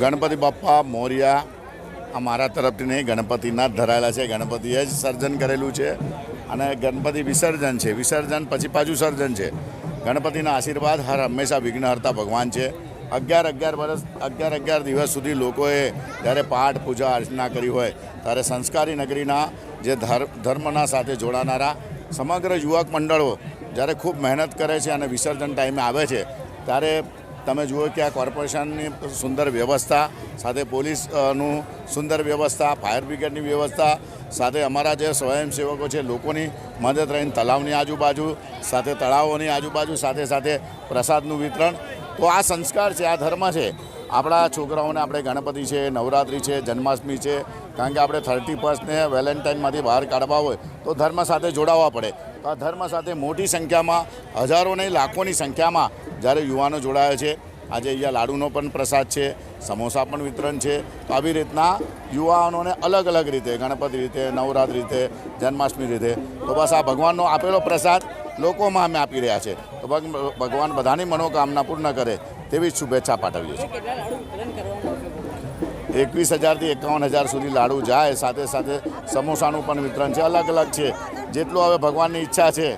ગણપતિ બાપ્પા મોરિયા આ મારા તરફથી નહીં, ગણપતિના જ ધરાયેલા છે. ગણપતિએ જ સર્જન કરેલું છે અને ગણપતિ વિસર્જન છે. વિસર્જન પછી પાછું સર્જન છે. ગણપતિના આશીર્વાદ હંમેશા વિઘ્નહર્તા ભગવાન છે. 11 દિવસ સુધી લોકોએ જ્યારે પાઠ પૂજા અર્ચના કરી હોય ત્યારે સંસ્કારી નગરીના જે ધર્મના સાથે જોડાનારા સમગ્ર યુવક મંડળો જ્યારે ખૂબ મહેનત કરે છે અને વિસર્જન ટાઈમે આવે છે ત્યારે તમે જુઓ કે આ કોર્પોરેશનની સુંદર વ્યવસ્થા સાથે પોલીસનું સુંદર વ્યવસ્થા, ફાયર બ્રિગેડની વ્યવસ્થા સાથે અમારા જે સ્વયંસેવકો છે લોકોની મદદ રહીને તળાવની આજુબાજુ સાથે તળાવોની આજુબાજુ સાથે પ્રસાદનું વિતરણ. તો આ સંસ્કાર છે, આ ધર્મ છે. આપણા છોકરાઓને આપણે ગણપતિ છે, નવરાત્રિ છે, જન્માષ્ટમી છે, કારણ કે આપણે 31ને વેલેન્ટાઇનમાંથી બહાર કાઢવા હોય તો ધર્મ સાથે જોડાવવા પડે. તો આ ધર્મ સાથે મોટી સંખ્યામાં, હજારો નહીં લાખોની સંખ્યામાં જ્યારે યુવાનો જોડાયા છે. આજે અહીંયા લાડુનો પણ પ્રસાદ છે, સમોસા પણ વિતરણ છે. તો આવી રીતના યુવાનોને અલગ અલગ રીતે, ગણપતિ રીતે, નવરાત્રિ રીતે, જન્માષ્ટમી રીતે, તો બસ આ ભગવાનનો આપેલો પ્રસાદ લોકોમાં અમે આપી રહ્યા છે. તો ભગવાન બધાની મનોકામના પૂર્ણ કરે તેવી શુભેચ્છા પાઠવીએ છીએ. 21,000થી 51,000 સુધી લાડુ જાય. સાથે સમોસાનું પણ વિતરણ છે. અલગ અલગ છે. જેટલું હવે ભગવાનની ઈચ્છા છે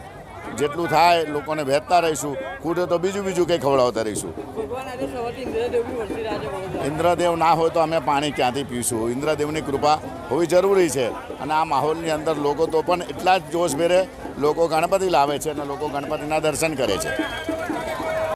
જેટલું થાય લોકોને વહેતા રહીશું. ખૂટે તો બીજું કંઈ ખવડાવતા રહીશું. ઇન્દ્રદેવ ના હોય તો અમે પાણી ક્યાંથી પીશું? ઇન્દ્રદેવની કૃપા હોવી જરૂરી છે. અને આ માહોલની અંદર લોકો તો પણ એટલા જ જોશભેરે લોકો ગણપતિ લાવે છે અને લોકો ગણપતિના દર્શન કરે છે.